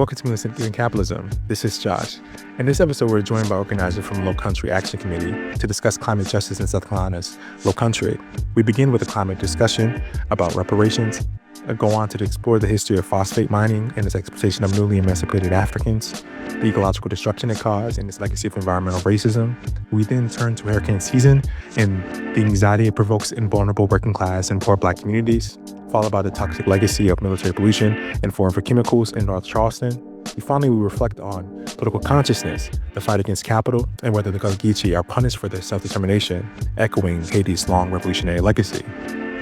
Welcome to Missing Capitalism. This is Josh. In this episode, we're joined by organizers from Lowcountry Action Committee to discuss climate justice in South Carolina's Lowcountry. We begin with a climate discussion about reparations, go on to explore the history of phosphate mining and its exploitation of newly emancipated Africans, the ecological destruction it caused, and its legacy of environmental racism. We then turn to hurricane season and the anxiety it provokes in vulnerable working class and poor Black communities, followed by the toxic legacy of military pollution and foreign chemicals in North Charleston. Finally, we reflect on political consciousness, the fight against capital, and whether the Gullah are punished for their self-determination, echoing Haiti's long revolutionary legacy.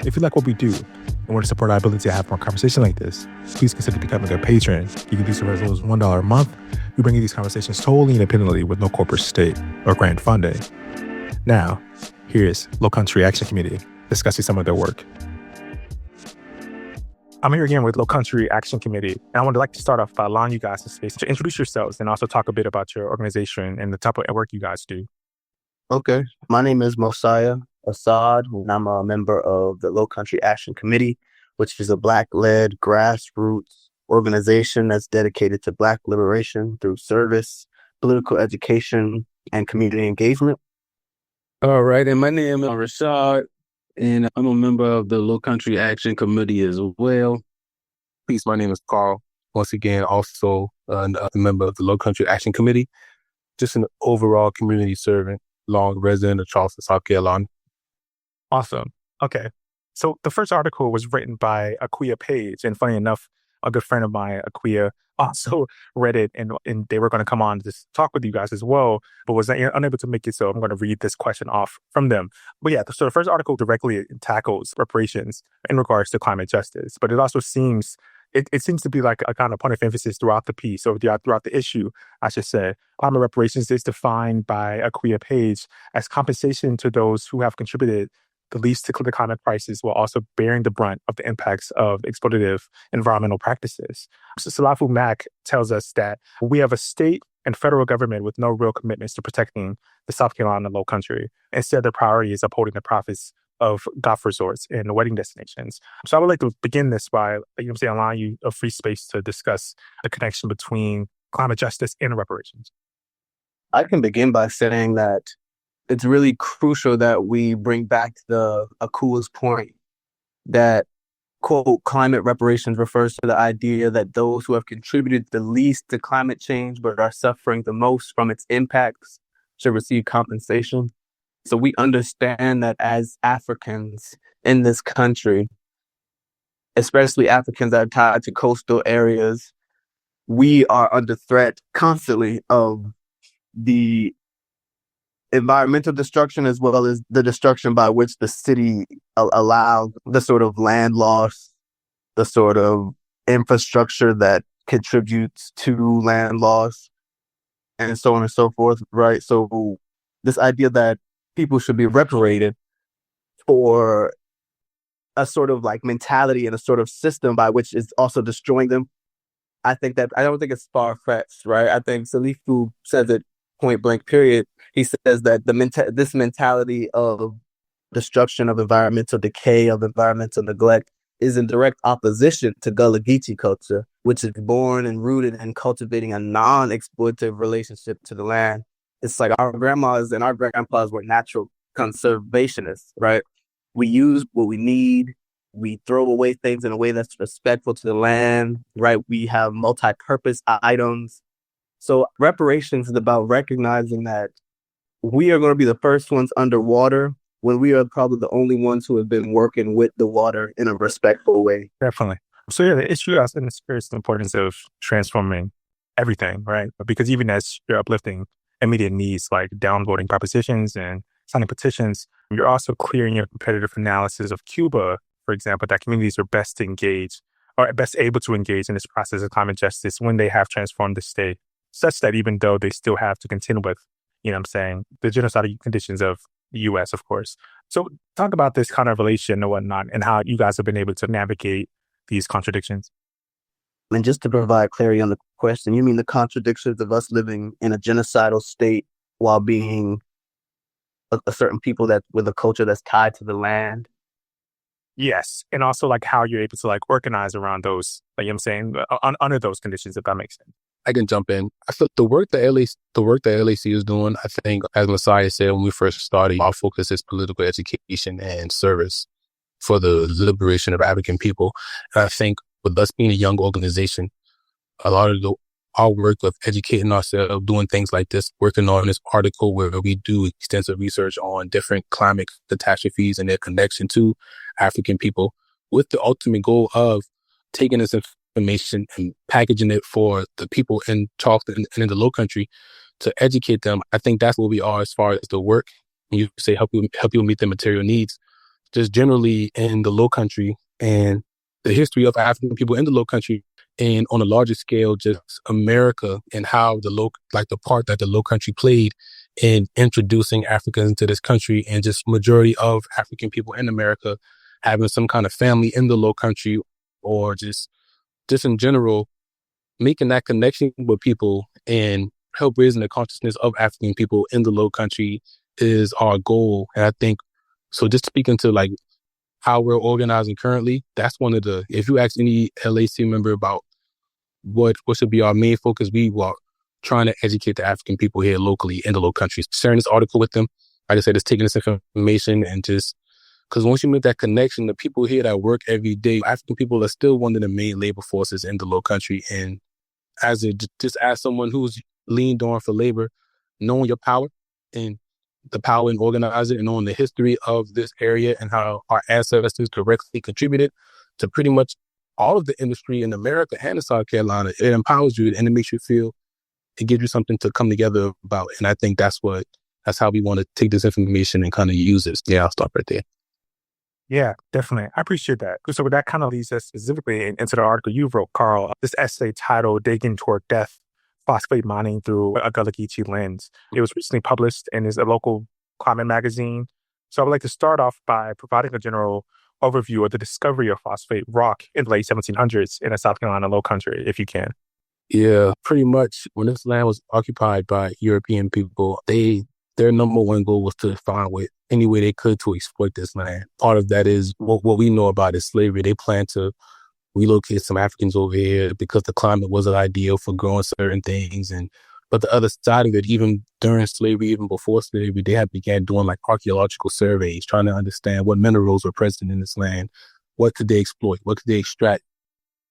If you like what we do and want to support our ability to have more conversations like this, please consider becoming a patron. You can do so for as low as $1 a month. We bring you these conversations totally independently with no corporate state or grant funding. Now, here's Lowcountry Action Committee discussing some of their work. I'm here again with Lowcountry Action Committee, and I would like to start off by allowing you guys the space to introduce yourselves and also talk a bit about your organization and the type of work you guys do. Okay. My name is Mosiah Assad, and I'm a member of the Lowcountry Action Committee, which is a Black-led grassroots organization that's dedicated to Black liberation through service, political education, and community engagement. All right. And my name is Rashad, and I'm a member of the Lowcountry Action Committee as well. Peace. My name is Carl. Once again, also a member of the Lowcountry Action Committee. Just an overall community servant, long resident of Charleston, South Carolina. Awesome. Okay. So the first article was written by Aquia Page, and funny enough, a good friend of mine, Aquia, also read it, and they were going to come on to talk with you guys as well, but was unable to make it, so I'm going to read this question off from them. But yeah, so the first article directly tackles reparations in regards to climate justice, but it also seems, it seems to be like a kind of point of emphasis throughout the piece, or throughout the issue, I should say. Climate reparations is defined by Aquia Page as compensation to those who have contributed the least to the climate crisis while also bearing the brunt of the impacts of exploitative environmental practices. So Salafu Mack tells us that we have a state and federal government with no real commitments to protecting the South Carolina Lowcountry. Instead, the priority is upholding the profits of golf resorts and wedding destinations. So I would like to begin this by, allowing you a free space to discuss the connection between climate justice and reparations. I can begin by saying that it's really crucial that we bring back the Akua's point that, quote, climate reparations refers to the idea that those who have contributed the least to climate change but are suffering the most from its impacts should receive compensation. So we understand that as Africans in this country, especially Africans that are tied to coastal areas, we are under threat constantly of the environmental destruction as well as the destruction by which the city allowed, the sort of land loss, the sort of infrastructure that contributes to land loss, and so on and so forth, right? So this idea that people should be reparated for a sort of like mentality and a sort of system by which is also destroying them, I don't think it's far-fetched, right? I think Salifu says it point blank period. He says that this mentality of destruction, of environmental decay, of environmental neglect is in direct opposition to Gullah Geechee culture, which is born and rooted in cultivating a non-exploitative relationship to the land. It's like our grandmas and our grandpas were natural conservationists, right? We use what we need. We throw away things in a way that's respectful to the land, right? We have multi-purpose items. So reparations is about recognizing that we are going to be the first ones underwater when we are probably the only ones who have been working with the water in a respectful way. Definitely. So yeah, the issue in the spirit is the importance of transforming everything, right? Because even as you're uplifting immediate needs like downvoting propositions and signing petitions, you're also clearing your competitive analysis of Cuba, for example, that communities are best able to engage in this process of climate justice when they have transformed the state, such that even though they still have to contend with, the genocidal conditions of the U.S., of course. So talk about this kind of relation and whatnot and how you guys have been able to navigate these contradictions. And just to provide clarity on the question, you mean the contradictions of us living in a genocidal state while being a certain people that with a culture that's tied to the land? Yes. And also like how you're able to like organize around those, like, you know what I'm saying, under those conditions, if that makes sense. I can jump in. I thought the work that LAC is doing, I think, as Messiah said when we first started, our focus is political education and service for the liberation of African people. And I think with us being a young organization, a lot of our work of educating ourselves, doing things like this, working on this article where we do extensive research on different climate catastrophes and their connection to African people, with the ultimate goal of taking this information and packaging it for the people in Charleston and in the Lowcountry to educate them. I think that's where we are as far as the work. You say help you meet their material needs. Just generally in the Lowcountry and the history of African people in the Lowcountry, and on a larger scale, just America and how the part that the Lowcountry played in introducing Africans into this country, and just majority of African people in America having some kind of family in the Lowcountry, or just in general, making that connection with people and help raising the consciousness of African people in the Lowcountry is our goal. And I think, so just speaking to like how we're organizing currently, that's one of the, if you ask any LAC member about what should be our main focus, we are trying to educate the African people here locally in the Lowcountry, sharing this article with them. Like I said, just taking this information and just, because once you make that connection, the people here that work every day, African people are still one of the main labor forces in the Lowcountry. And just as someone who's leaned on for labor, knowing your power and the power in organizing and knowing the history of this area and how our ancestors directly contributed to pretty much all of the industry in America and in South Carolina, it empowers you and it makes you feel, it gives you something to come together about. And I think that's how we want to take this information and kind of use it. Yeah, I'll stop right there. Yeah, definitely. I appreciate that. So that kind of leads us specifically into the article you wrote, Carl, this essay titled Digging Toward Death, Phosphate Mining Through a Gullah Geechee Lens. It was recently published and is a local climate magazine. So I would like to start off by providing a general overview of the discovery of phosphate rock in the late 1700s in the South Carolina Lowcountry, if you can. Yeah, pretty much when this land was occupied by European people, their number one goal was to find any way they could to exploit this land. Part of that is what we know about is slavery. They planned to relocate some Africans over here because the climate wasn't ideal for growing certain things. But the other side of it, even during slavery, even before slavery, they had began doing like archaeological surveys, trying to understand what minerals were present in this land, what could they exploit, what could they extract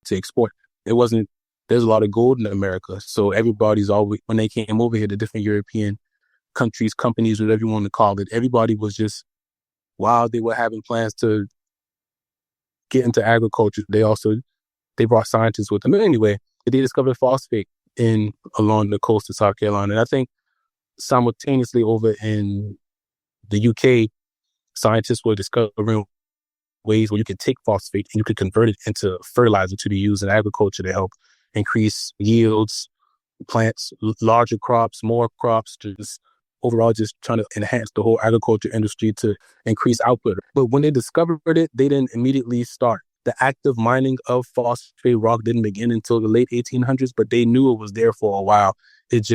to export. There's a lot of gold in America. So everybody's always, when they came over here, the different European countries, companies, whatever you want to call it, everybody was just, while they were having plans to get into agriculture, they brought scientists with them. But anyway, they discovered phosphate along the coast of South Carolina. And I think simultaneously over in the UK, scientists were discovering ways where you could take phosphate and you could convert it into fertilizer to be used in agriculture to help increase yields, plants, larger crops, more crops, overall just trying to enhance the whole agriculture industry to increase output. But when they discovered it, they didn't immediately start. The active mining of phosphate rock didn't begin until the late 1800s, but they knew it was there for a while. It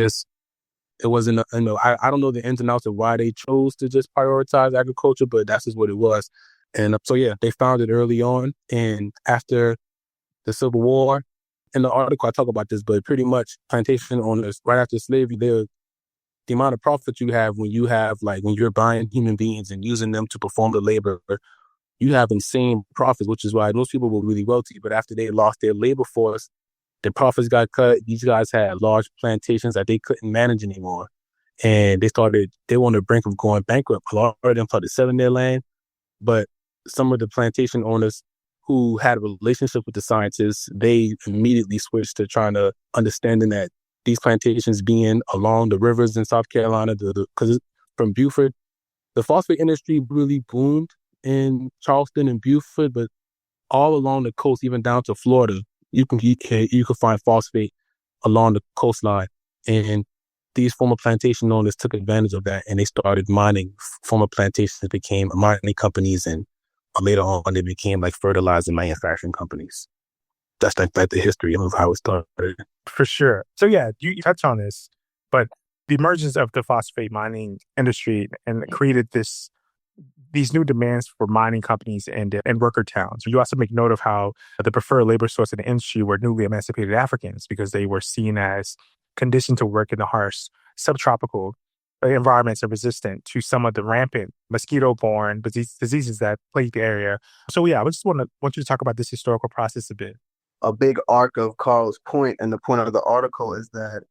wasn't, I don't know the ins and outs of why they chose to just prioritize agriculture, but that's just what it was. And so, yeah, they found it early on. And after the Civil War, in the article I talk about this, but pretty much plantation owners, right after slavery, the amount of profit you have when you're buying human beings and using them to perform the labor, you have insane profits, which is why most people were really wealthy. But after they lost their labor force, their profits got cut. These guys had large plantations that they couldn't manage anymore. And they were on the brink of going bankrupt. A lot of them started selling their land. But some of the plantation owners who had a relationship with the scientists, they immediately switched to trying to understanding that these plantations being along the rivers in South Carolina, because from Beaufort, the phosphate industry really boomed in Charleston and Beaufort, but all along the coast, even down to Florida, you can find phosphate along the coastline. And these former plantation owners took advantage of that, and they started mining. Former plantations became mining companies, and later on, they became like fertilizer manufacturing companies. That's like the history of how it started. For sure. So yeah, you touch on this, but the emergence of the phosphate mining industry and created this these new demands for mining companies and worker towns. You also make note of how the preferred labor source in the industry were newly emancipated Africans because they were seen as conditioned to work in the harsh subtropical environments and resistant to some of the rampant mosquito-borne diseases that plague the area. So yeah, I just want you to talk about this historical process a bit. A big arc of Carl's point and the point of the article is that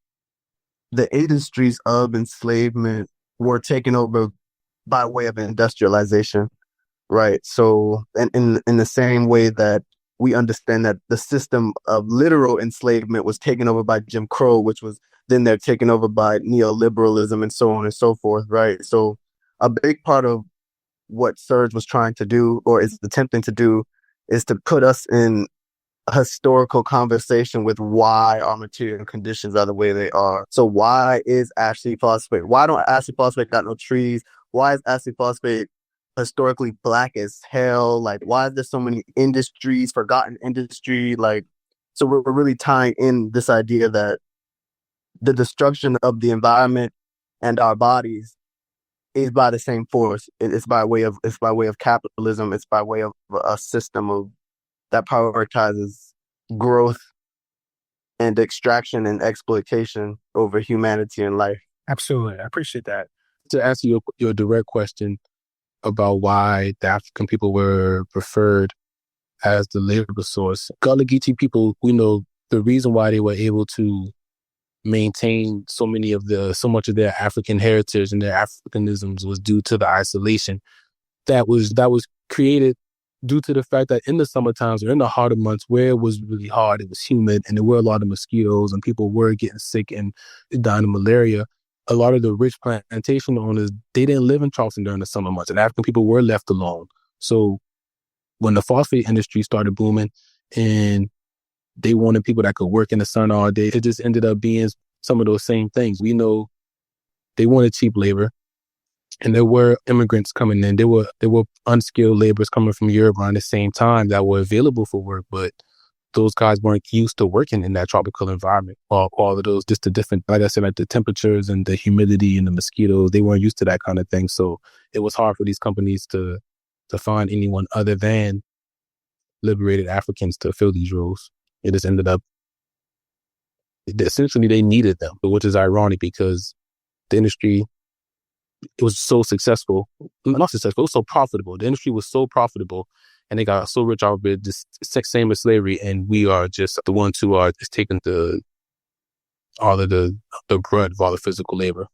the industries of enslavement were taken over by way of industrialization, right? So, in the same way that we understand that the system of literal enslavement was taken over by Jim Crow, which was then they're taken over by neoliberalism and so on and so forth, right? So, a big part of what Serge was trying to do or is attempting to do is to put us in a historical conversation with why our material conditions are the way they are. So why is Ashley Phosphate? Why don't Ashley Phosphate got no trees? Why is Ashley Phosphate historically black as hell? Like, why is there so many industries, forgotten industry? Like, so we're really tying in this idea that the destruction of the environment and our bodies is by the same force. It's by way of capitalism. It's by way of a system of that prioritizes growth and extraction and exploitation over humanity and life. Absolutely. I appreciate that. To answer your direct question about why the African people were preferred as the labor source, Gullah Geechee people, we know the reason why they were able to maintain so much of their African heritage and their Africanisms was due to the isolation that was created due to the fact that in the summer times or in the hotter months where it was really hard, it was humid and there were a lot of mosquitoes and people were getting sick and dying of malaria. A lot of the rich plantation owners, they didn't live in Charleston during the summer months and African people were left alone. So when the phosphate industry started booming and they wanted people that could work in the sun all day, it just ended up being some of those same things. We know they wanted cheap labor. And there were immigrants coming in. There were unskilled laborers coming from Europe around the same time that were available for work, but those guys weren't used to working in that tropical environment. All of those, just the different, like I said, like the temperatures and the humidity and the mosquitoes, they weren't used to that kind of thing. So it was hard for these companies to find anyone other than liberated Africans to fill these roles. It just ended up, essentially they needed them, which is ironic because the industry, it was so successful, not successful, it was so profitable. The industry was so profitable and they got so rich off of it, just same as slavery. And we are just the ones who are just taking all of the brunt of all the physical labor.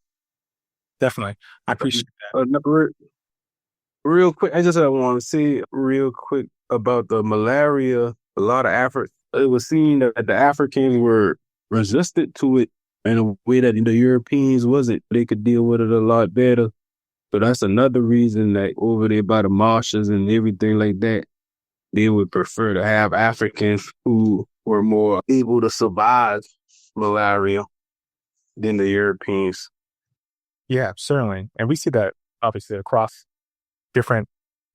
Definitely. I appreciate that. Real quick, I just want to say real quick about the malaria. A lot of it was seen that the Africans were resistant to it in a way that the Europeans wasn't. They could deal with it a lot better. So that's another reason that over there by the marshes and everything like that, they would prefer to have Africans who were more able to survive malaria than the Europeans. Yeah, certainly. And we see that obviously across different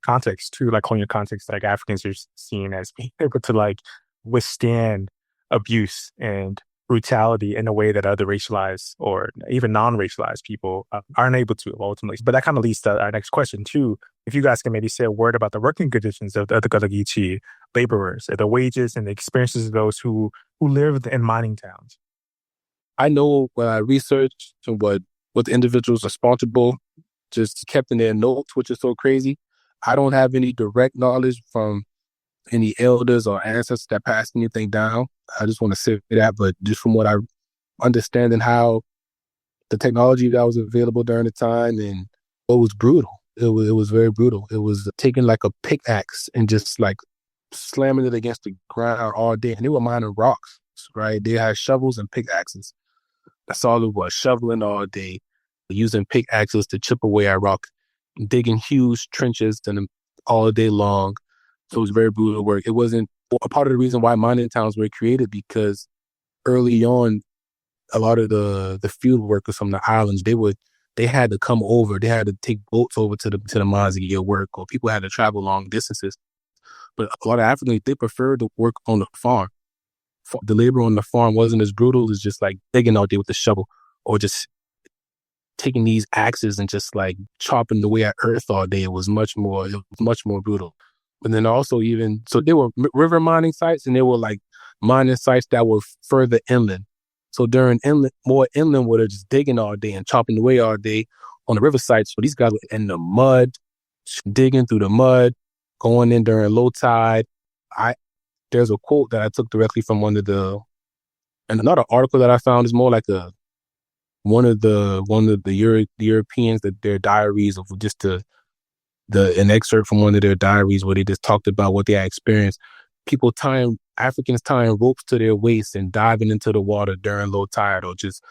contexts too, like colonial contexts, like Africans are seen as being able to like withstand abuse and brutality in a way that other racialized or even non-racialized people aren't able to ultimately. But that kind of leads to our next question too. If you guys can maybe say a word about the working conditions of the Gullah Geechee laborers, the wages and the experiences of those who lived in mining towns. I know when I researched what the individuals responsible just kept in their notes, which is so crazy. I don't have any direct knowledge from any elders or ancestors that passed anything down. I just want to say that, but just from what I understand and how the technology that was available during the time, and it was brutal. It was very brutal. It was taking like a pickaxe and just like slamming it against the ground all day. And they were mining rocks, right? They had shovels and pickaxes. That's all it was, shoveling all day, using pickaxes to chip away at rock, digging huge trenches all day long. So it was very brutal work. It wasn't a part of the reason why mining towns were created, because early on, a lot of the field workers from the islands, they had to come over. They had to take boats over to the mines to get work, or people had to travel long distances. But a lot of Africans, they preferred to work on the farm. The labor on the farm wasn't as brutal as just like digging out there with the shovel or just taking these axes and just like chopping away at earth all day. It was much more brutal. But then also even, so there were river mining sites and there were like mining sites that were further inland. So during more inland where they're just digging all day and chopping away all day on the river sites. So these guys were in the mud, digging through the mud, going in during low tide. There's a quote that I took directly from and another article that I found is more like one of the Europeans, that their diaries of just an excerpt from one of their diaries where they just talked about what they had experienced. Africans tying ropes to their waist and diving into the water during low tide, or just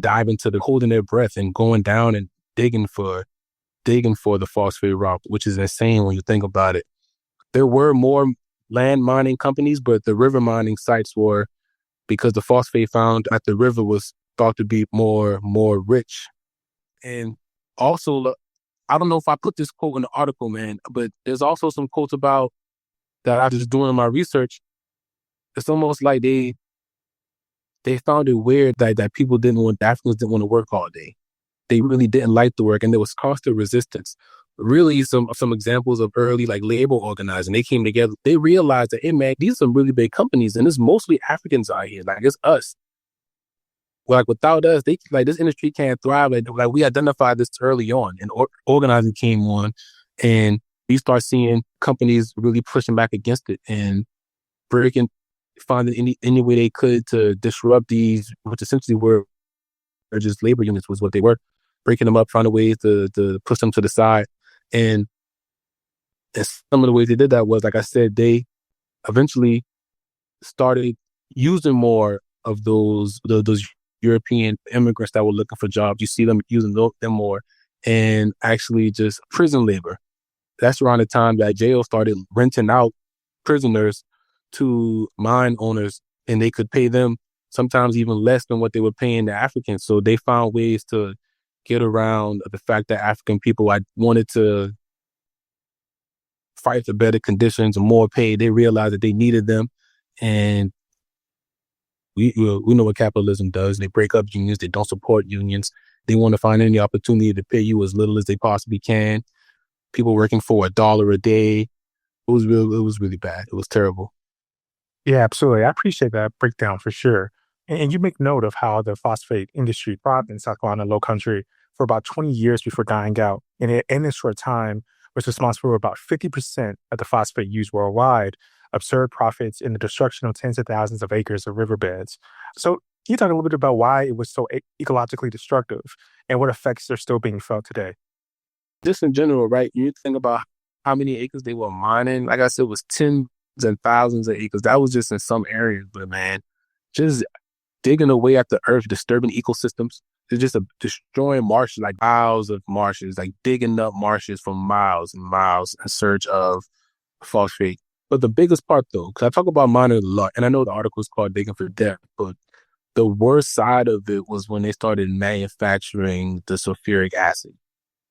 holding their breath and going down and digging for the phosphate rock, which is insane when you think about it. There were more land mining companies, but the river mining sites were, because the phosphate found at the river was thought to be more rich. And also, I don't know if I put this quote in the article, man, but there's also some quotes about that I was doing my research. It's almost like they found it weird that Africans didn't want to work all day. They really didn't like the work, and there was constant resistance. Really, some examples of early like labor organizing. They came together. They realized that, hey man, these are some really big companies, and it's mostly Africans out here. Like, it's us. Like, without us, this industry can't thrive. Like we identified this early on, and organizing came on, and you start seeing companies really pushing back against it and finding any way they could to disrupt these, which essentially were just labor units, was what they were, breaking them up, finding ways to push them to the side. And some of the ways they did that was, like I said, they eventually started using more of those European immigrants that were looking for jobs. You see them using them more, and actually just prison labor. That's around the time that jail started renting out prisoners to mine owners, and they could pay them sometimes even less than what they were paying the Africans. So they found ways to get around the fact that African people wanted to fight for better conditions and more pay. They realized that they needed them, and we know what capitalism does. They break up unions. They don't support unions. They want to find any opportunity to pay you as little as they possibly can. People working for $1 a day. It was really bad. It was terrible. Yeah, absolutely. I appreciate that breakdown for sure. And you make note of how the phosphate industry thrived in South Carolina Lowcountry for about 20 years before dying out. And in this short time, was responsible for about 50% of the phosphate used worldwide, absurd profits, in the destruction of tens of thousands of acres of riverbeds. So can you talk a little bit about why it was so ecologically destructive and what effects are still being felt today? Just in general, right? You think about how many acres they were mining. Like I said, it was tens and thousands of acres. That was just in some areas, but man, just digging away at the earth, disturbing ecosystems. It's just destroying marshes, like miles of marshes, like digging up marshes for miles and miles in search of phosphate. But the biggest part, though, because I talk about mining a lot, and I know the article is called Digging for Death, but the worst side of it was when they started manufacturing the sulfuric acid.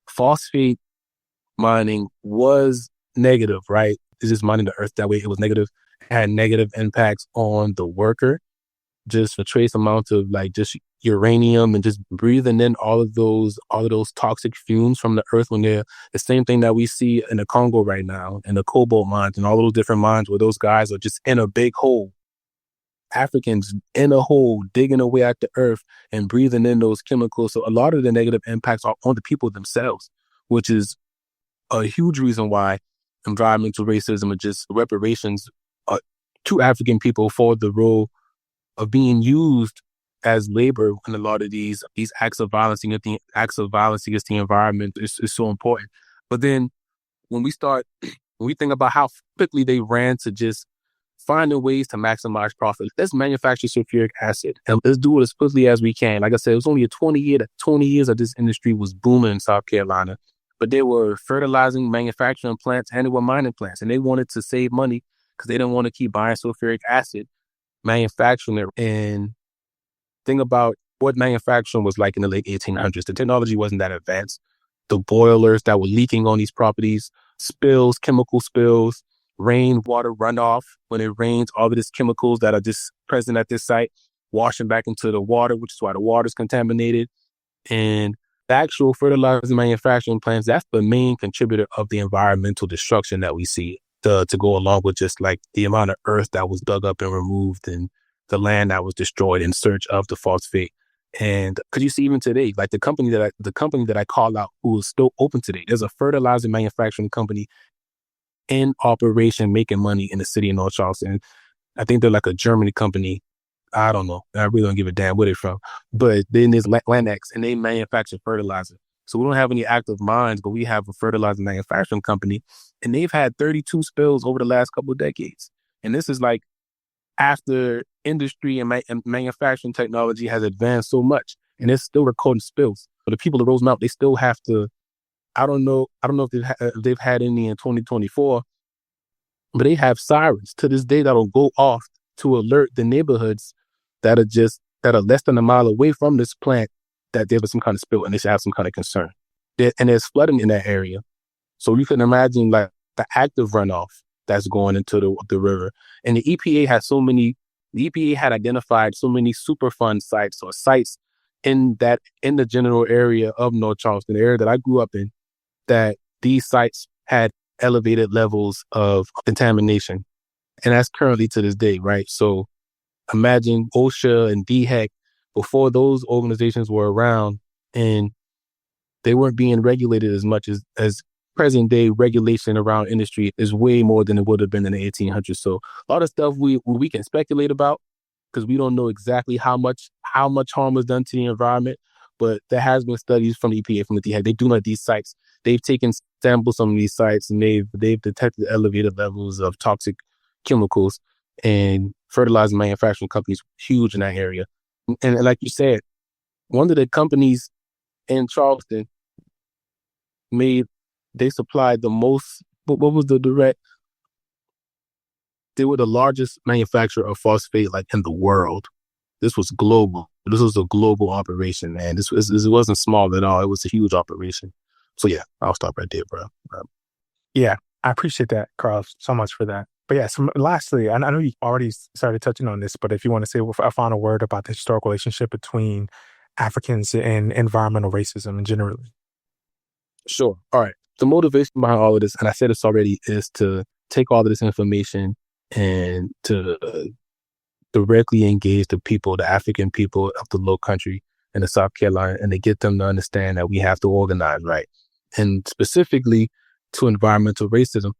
Phosphate mining was negative, right? It's just mining the earth that way. It was negative. It had negative impacts on the worker. Just a trace amount of like just uranium and just breathing in all of those toxic fumes from the earth, when they're the same thing that we see in the Congo right now, in the cobalt mines and all those different mines where those guys are just in a big hole. Africans in a hole digging away at the earth and breathing in those chemicals. So a lot of the negative impacts are on the people themselves, which is a huge reason why environmental racism and just reparations to African people for the role of being used as labor in a lot of these acts of violence against the environment is so important. But then when we think about how quickly they ran to just finding ways to maximize profit, let's manufacture sulfuric acid and let's do it as quickly as we can. Like I said, it was only 20 years that this industry was booming in South Carolina, but they were fertilizing manufacturing plants and they were mining plants, and they wanted to save money because they didn't want to keep buying sulfuric acid, manufacturing it. And think about what manufacturing was like in the late 1800s. The technology wasn't that advanced. The boilers that were leaking on these properties, spills, chemical spills, rainwater runoff. When it rains, all of these chemicals that are just present at this site, washing back into the water, which is why the water is contaminated. And the actual fertilizer manufacturing plants, that's the main contributor of the environmental destruction that we see to go along with just like the amount of earth that was dug up and removed and the land that was destroyed in search of the phosphate. And because you see, even today, like the company that I call out, who is still open today, there's a fertilizer manufacturing company in operation making money in the city of North Charleston. I think they're like a German company. I don't know. I really don't give a damn where they're from. But then there's Landex, and they manufacture fertilizer. So we don't have any active mines, but we have a fertilizer manufacturing company, and they've had 32 spills over the last couple of decades. And this is like after industry and manufacturing technology has advanced so much, and it's still recording spills. But the people of Rosemount, they still have to. I don't know if they've had any in 2024, but they have sirens to this day that'll go off to alert the neighborhoods that are less than a mile away from this plant that there was some kind of spill and they should have some kind of concern. And there's flooding in that area. So you can imagine like the active runoff that's going into the river. And the EPA had identified so many Superfund sites or sites in the general area of North Charleston, the area that I grew up in, that these sites had elevated levels of contamination. And that's currently to this day, right? So imagine OSHA and DHEC before those organizations were around, and they weren't being regulated as much as present day regulation around industry is way more than it would have been in the 1800s. So a lot of stuff we can speculate about because we don't know exactly how much harm was done to the environment. But there has been studies from the EPA, from the DHEC. They do know these sites. They've taken samples from these sites and they've detected elevated levels of toxic chemicals, and fertilizer manufacturing companies huge in that area. And like you said, one of the companies in Charleston they supplied the most, what was the direct? They were the largest manufacturer of phosphate like in the world. This was global. This was a global operation, man. This wasn't small at all. It was a huge operation. So yeah, I'll stop right there, bro. Yeah, I appreciate that, Carl, so much for that. But yeah, so lastly, and I know you already started touching on this, but if you want to say a final word about the historical relationship between Africans and environmental racism generally. Sure. All right. The motivation behind all of this, and I said this already, is to take all of this information and to directly engage the people, the African people of the Lowcountry and the South Carolina, and to get them to understand that we have to organize, right? And specifically to environmental racism,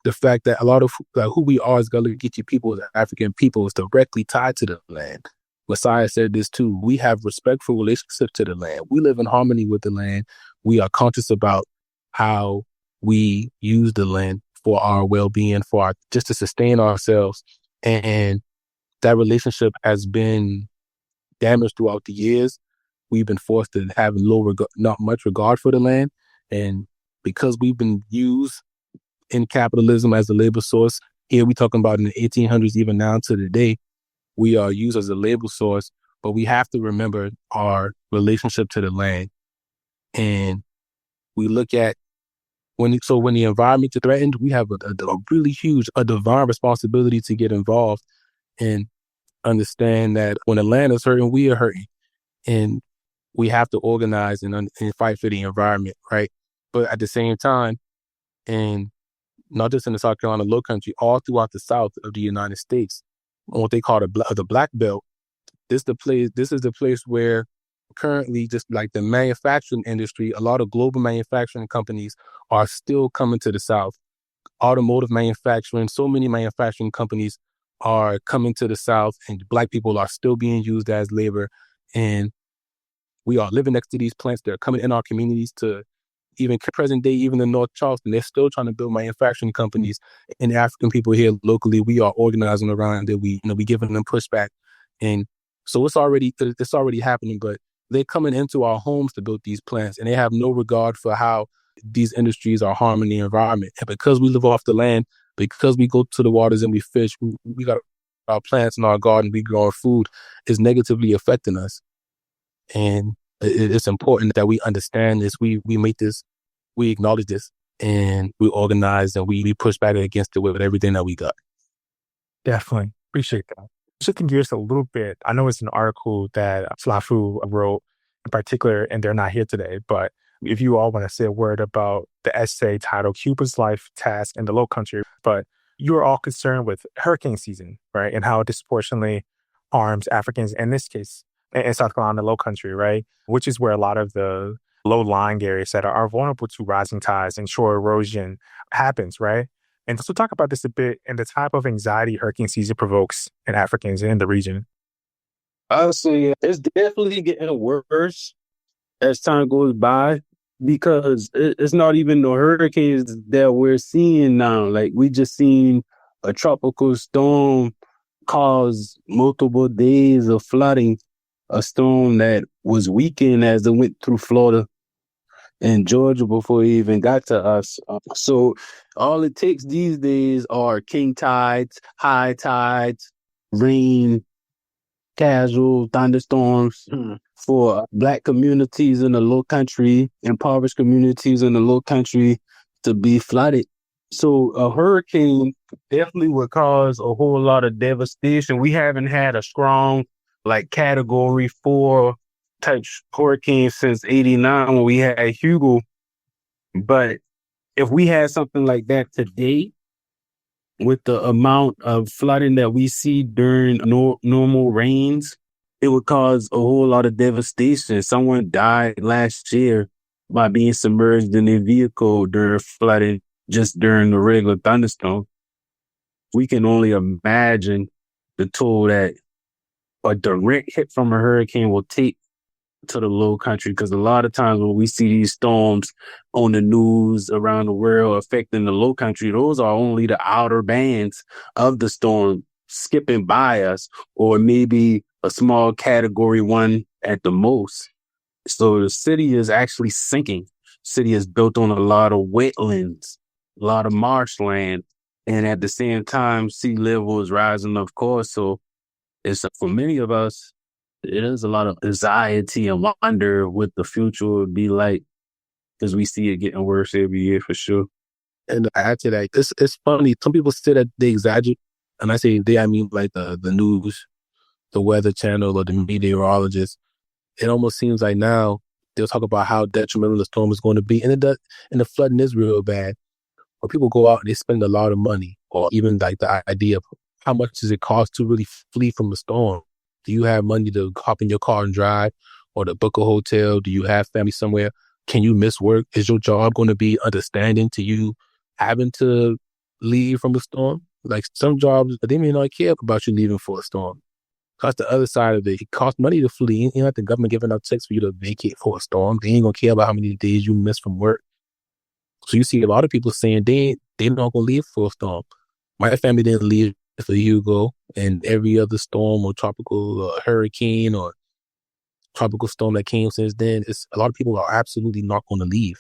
the fact that a lot of who we are as Gullah Geechee people, as African people, is directly tied to the land. Messiah said this too. We have respectful relationship to the land. We live in harmony with the land. We are conscious about how we use the land for our well-being, just to sustain ourselves. And that relationship has been damaged throughout the years. We've been forced to have not much regard for the land. And because we've been used in capitalism as a labor source, here we talking about in the 1800s, even now to today, we are used as a labor source, but we have to remember our relationship to the land. And we look at when the environment is threatened, we have a really huge, divine responsibility to get involved and understand that when the land is hurting, we are hurting. And we have to organize and fight for the environment, right? But at the same time, and not just in the South Carolina Lowcountry, all throughout the South of the United States, on what they call the Black Belt, this is the place where currently, just like the manufacturing industry, a lot of global manufacturing companies are still coming to the South. Automotive manufacturing, so many manufacturing companies are coming to the South, and Black people are still being used as labor. And we are living next to these plants. They're coming in our communities to even present day, even in North Charleston, they're still trying to build manufacturing companies. And the African people here locally, we are organizing around it. We giving them pushback. And so it's already happening, but they're coming into our homes to build these plants, and they have no regard for how these industries are harming the environment. And because we live off the land, because we go to the waters and we fish, we got our plants in our garden, we grow our food, is negatively affecting us. And it's important that we understand this. We acknowledge this, and we organize and we push back against it with everything that we got. Definitely. Appreciate that. Shifting gears a little bit, I know it's an article that Slafu wrote, in particular, and they're not here today. But if you all want to say a word about the essay titled Cuba's Life, Task, and the Low Country, but you are all concerned with hurricane season, right? And how it disproportionately harms Africans, in this case, in South Carolina, Low Country, right? Which is where a lot of the low-lying areas that are vulnerable to rising tides and shore erosion happens, right? And so talk about this a bit and the type of anxiety hurricane season provokes in Africans in the region. I would say it's definitely getting worse as time goes by because it's not even the hurricanes that we're seeing now. Like we just seen a tropical storm cause multiple days of flooding, a storm that was weakened as it went through Florida and Georgia before it even got to us. So all it takes these days are king tides, high tides, rain, casual thunderstorms for Black communities in the Low Country, impoverished communities in the Low Country to be flooded. So a hurricane definitely would cause a whole lot of devastation. We haven't had a strong, like, Category 4 type hurricane since '89 when we had Hugo. But if we had something like that today, with the amount of flooding that we see during normal rains, it would cause a whole lot of devastation. Someone died last year by being submerged in a vehicle during flooding just during the regular thunderstorm. We can only imagine the toll that a direct hit from a hurricane will take to the Low Country, because a lot of times when we see these storms on the news around the world affecting the Low Country, those are only the outer bands of the storm skipping by us, or maybe a small Category 1 at the most. So the city is actually sinking. City is built on a lot of wetlands, a lot of marshland, and at the same time, sea level is rising, of course. So it's, for many of us, it is a lot of anxiety and wonder what the future would be like, because we see it getting worse every year for sure. And to add to that, it's funny. Some people say that they exaggerate, and I say they, I mean like the news, the Weather Channel, or the meteorologists. It almost seems like now they'll talk about how detrimental the storm is going to be, and it does, and the flooding is real bad. But people go out and they spend a lot of money, or even like the idea of how much does it cost to really flee from a storm. Do you have money to hop in your car and drive, or to book a hotel? Do you have family somewhere? Can you miss work? Is your job going to be understanding to you having to leave from a storm? Like some jobs, they may not care about you leaving for a storm. That's the other side of it. It costs money to flee. You know, like the government giving out checks for you to vacate for a storm. They ain't gonna care about how many days you miss from work. So you see a lot of people saying they're not gonna leave for a storm. My family didn't leave for Hugo, and every other storm or tropical hurricane or tropical storm that came since then. It's a lot of people are absolutely not going to leave,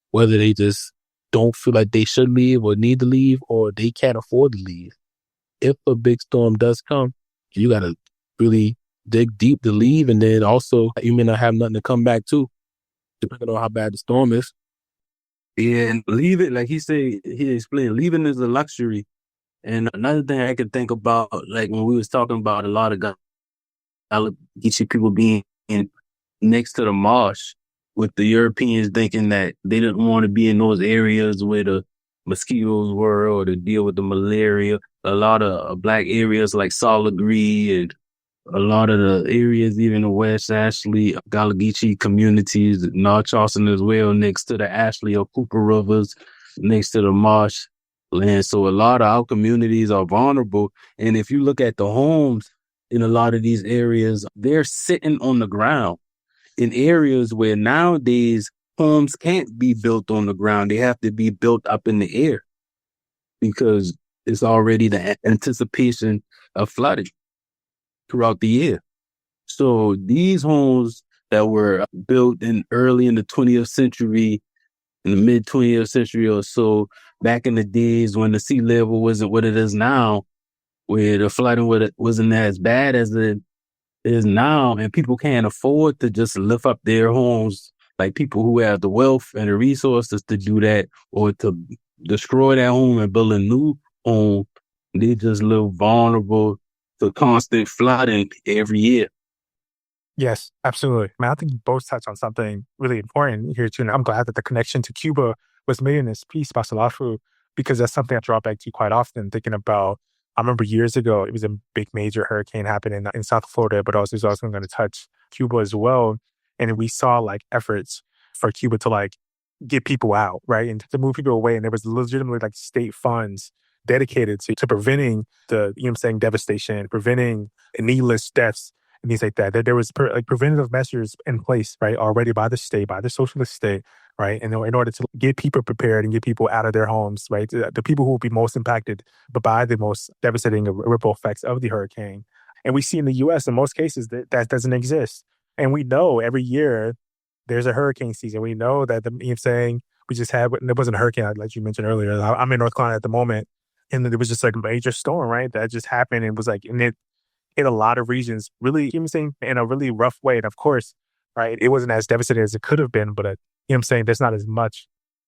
whether they just don't feel like they should leave or need to leave, or they can't afford to leave. If a big storm does come, you got to really dig deep to leave, and then also you may not have nothing to come back to, depending on how bad the storm is. Yeah, and leave it, like he said, he explained, leaving is a luxury. And another thing I could think about, like when we was talking about a lot of Galageechee people being next to the marsh, with the Europeans thinking that they didn't want to be in those areas where the mosquitoes were, or to deal with the malaria. A lot of Black areas like Soligree, and a lot of the areas, even the West Ashley, Galageechee communities, North Charleston as well, next to the Ashley or Cooper Rivers, next to the marsh land. So a lot of our communities are vulnerable. And if you look at the homes in a lot of these areas, they're sitting on the ground in areas where nowadays homes can't be built on the ground. They have to be built up in the air, because it's already the anticipation of flooding throughout the year. So these homes that were built early in the 20th century, in the mid 20th century or so, back in the days when the sea level wasn't what it is now, where the flooding wasn't as bad as it is now, and people can't afford to just lift up their homes, like people who have the wealth and the resources to do that, or to destroy their home and build a new home. They just live vulnerable to constant flooding every year. Yes, absolutely. Man, I think you both touched on something really important here too. And I'm glad that the connection to Cuba was made in this piece by Salafu, because that's something I draw back to quite often, thinking about. I remember years ago, it was a big major hurricane happening in South Florida, but also it was also going to touch Cuba as well. And we saw like efforts for Cuba to like get people out, right? And to move people away. And there was legitimately like state funds dedicated to preventing the, you know what I'm saying, devastation, preventing needless deaths and things like that. That there was like preventative measures in place, right, already by the state, by the socialist state, right, and in order to get people prepared and get people out of their homes, right, the people who will be most impacted, but by the most devastating ripple effects of the hurricane. And we see in the U.S. in most cases that that doesn't exist, and we know every year there's a hurricane season. We know that the, you know what I'm saying, we just had, there wasn't a hurricane like you mentioned earlier. I'm in North Carolina at the moment, and there was just like a major storm, right, that just happened and was like, and it hit a lot of regions really, you know what I'm saying, in a really rough way. And of course, right, it wasn't as devastating as it could have been, but you know what I'm saying, there's not as much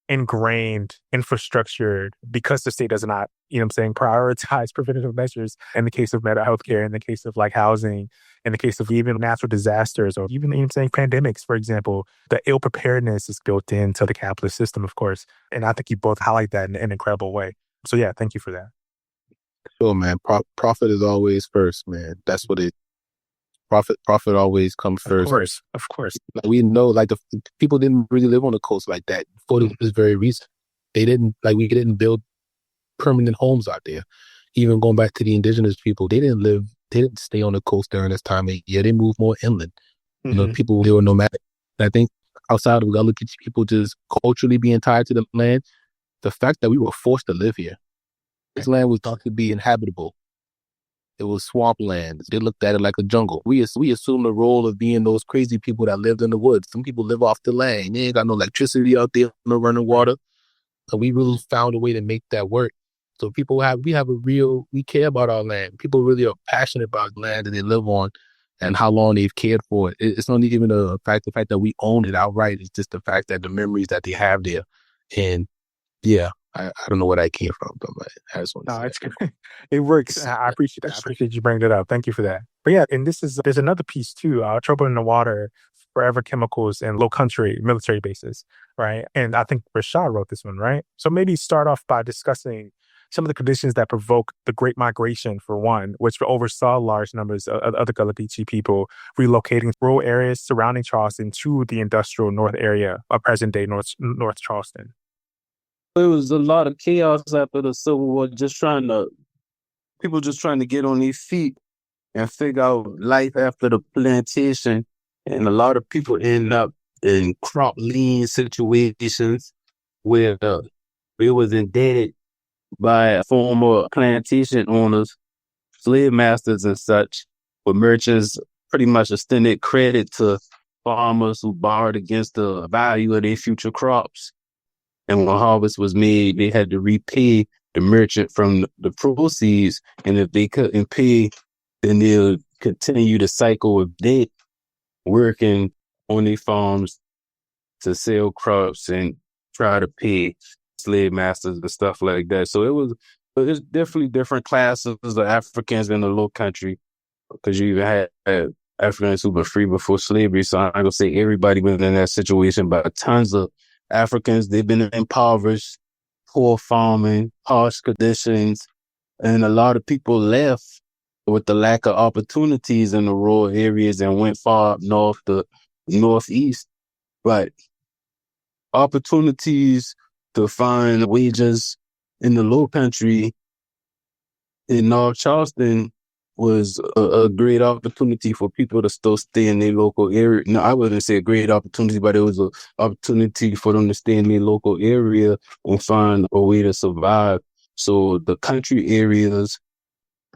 ingrained infrastructure because the state does not, you know what I'm saying, prioritize preventative measures in the case of mental health care, in the case of like housing, in the case of even natural disasters or even, you know what I'm saying, pandemics, for example. The ill preparedness is built into the capitalist system, of course. And I think you both highlight that in an incredible way. So yeah, thank you for that. Sure, man. Profit is always first, man. That's what it. Profit always comes Of first. course, of course. Like, we know, like the people didn't really live on the coast like that for this very reason. They didn't like we didn't build permanent homes out there. Even going back to the indigenous people, they didn't live. They didn't stay on the coast during this time of year. They moved more inland. You know, Hmm. people, they were nomadic. And I think outside of Gullah people just culturally being tied to the land, the fact that we were forced to live here. This land was thought to be inhabitable. It was swampland. They looked at it like a jungle. We assumed the role of being those crazy people that lived in the woods. Some people live off the land. They ain't got no electricity out there, no running water. So we really found a way to make that work. So we care about our land. People really are passionate about the land that they live on and how long they've cared for it. It's not even the fact that we own it outright. It's just the fact that the memories that they have there. And yeah, I don't know where that came from, but I just want to No, say that. it's good. It works. I appreciate that. I appreciate you bringing it up. Thank you for that. But yeah, and there's another piece too, Trouble in the Water, Forever Chemicals, and Lowcountry military bases, right? And I think Rashad wrote this one, right? So maybe start off by discussing some of the conditions that provoke the Great Migration, for one, which oversaw large numbers of other Gullah Geechee people relocating rural areas surrounding Charleston to the industrial north area of present-day North Charleston. It was a lot of chaos after the Civil War, people just trying to get on their feet and figure out life after the plantation. And a lot of people end up in crop lien situations where it was indebted by former plantation owners, slave masters and such, where merchants pretty much extended credit to farmers who borrowed against the value of their future crops. And when harvest was made, they had to repay the merchant from the proceeds. And if they couldn't pay, then they'll continue the cycle of debt, working on their farms to sell crops and try to pay slave masters and stuff like that. So it's definitely different classes of Africans in the Low Country, because you even had Africans who were free before slavery. So I'm not gonna say everybody was in that situation, but tons of Africans, they've been impoverished, poor farming, harsh conditions, and a lot of people left with the lack of opportunities in the rural areas and went far up north to northeast. But opportunities to find wages in the Low Country in North Charleston was a great opportunity for people to still stay in their local area. No, I wouldn't say a great opportunity, but it was an opportunity for them to stay in their local area and find a way to survive. So the country areas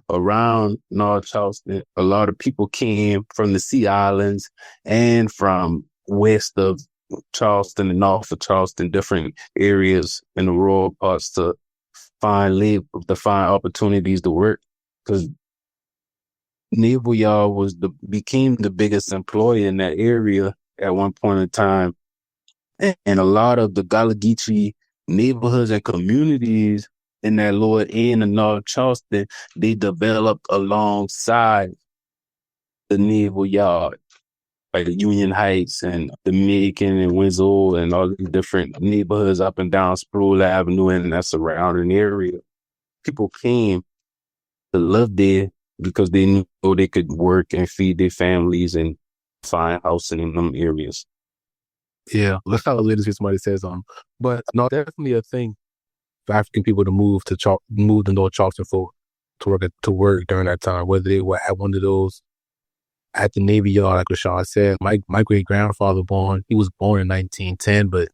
around North Charleston, a lot of people came from the Sea Islands and from west of Charleston and north of Charleston, different areas in the rural parts to find opportunities to work, because Naval Yard became the biggest employer in that area at one point in time. And a lot of the Gullah Geechee neighborhoods and communities in that lower end of North Charleston, they developed alongside the Naval Yard. like Union Heights and Dominican and Winslow and all the different neighborhoods up and down Sproul Avenue and that surrounding area. People came to live there because they knew they could work and feed their families and find housing in them areas. Yeah, let's not later see somebody says but no, definitely a thing for African people to move to North Charleston for to work during that time, whether they were at one of those at the Navy Yard, like Rashawn said. My great grandfather he was born in 1910, but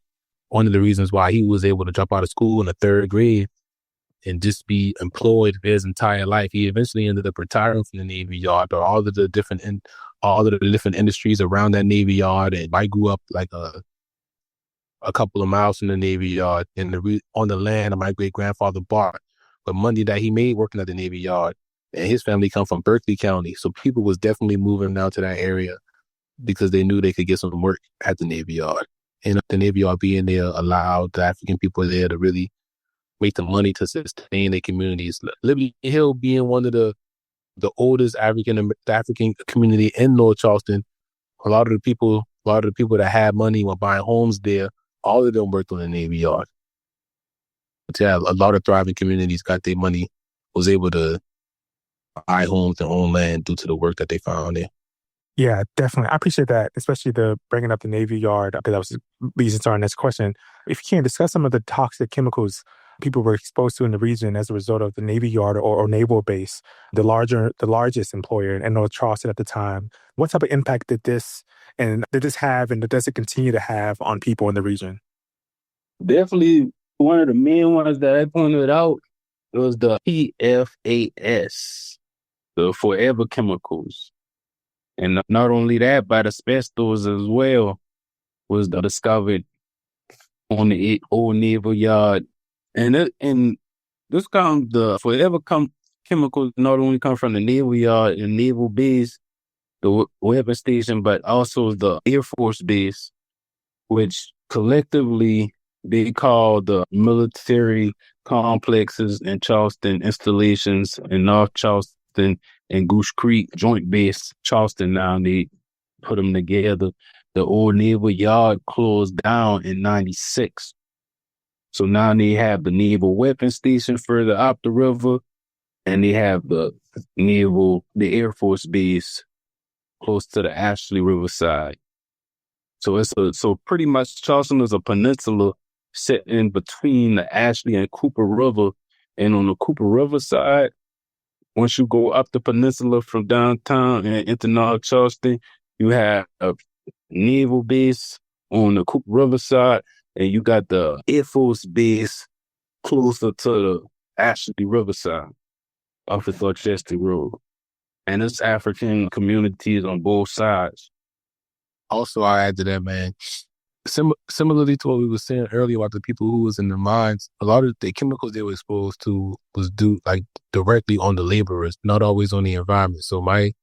one of the reasons why he was able to drop out of school in the third grade and just be employed for his entire life, he eventually ended up retiring from the Navy Yard. But all of the different industries around that Navy Yard, and I grew up like a couple of miles from the Navy Yard on the land that my great grandfather bought. But money that he made working at the Navy Yard, and his family come from Berkeley County, so people was definitely moving down to that area because they knew they could get some work at the Navy Yard. And the Navy Yard being there allowed the African people there to really make the money to sustain their communities. Liberty Hill being one of the oldest African community in North Charleston, a lot of the people that had money were buying homes there. All of them worked on the Navy Yard. But yeah, a lot of thriving communities got their money, was able to buy homes and own land due to the work that they found there. Yeah, definitely. I appreciate that, especially the bringing up the Navy Yard, because that was leads into our next question. If you can discuss some of the toxic chemicals people were exposed to in the region as a result of the Navy Yard or naval base, the largest employer in North Charleston at the time. What type of impact did this have, and does it continue to have on people in the region? Definitely one of the main ones that I pointed out was the PFAS, the forever chemicals. And not only that, but asbestos as well was discovered on the old naval yard. And this the forever chemicals not only come from the naval yard and naval base, the weapon station, but also the Air Force base, which collectively they call the military complexes in Charleston, installations in North Charleston and Goose Creek Joint Base, Charleston. Now they put them together. The old naval yard closed down in 96. So now they have the naval weapon station further up the river, and they have the Air Force base close to the Ashley Riverside. So so pretty much Charleston is a peninsula set in between the Ashley and Cooper River. And on the Cooper River side, once you go up the peninsula from downtown and into North Charleston, you have a naval base on the Cooper River side, and you got the Air Force base closer to the Ashley Riverside off the Dorchester Road. And it's African communities on both sides. Also, I add to that, man, similarly to what we were saying earlier about the people who was in the mines, a lot of the chemicals they were exposed to was due directly on the laborers, not always on the environment. So like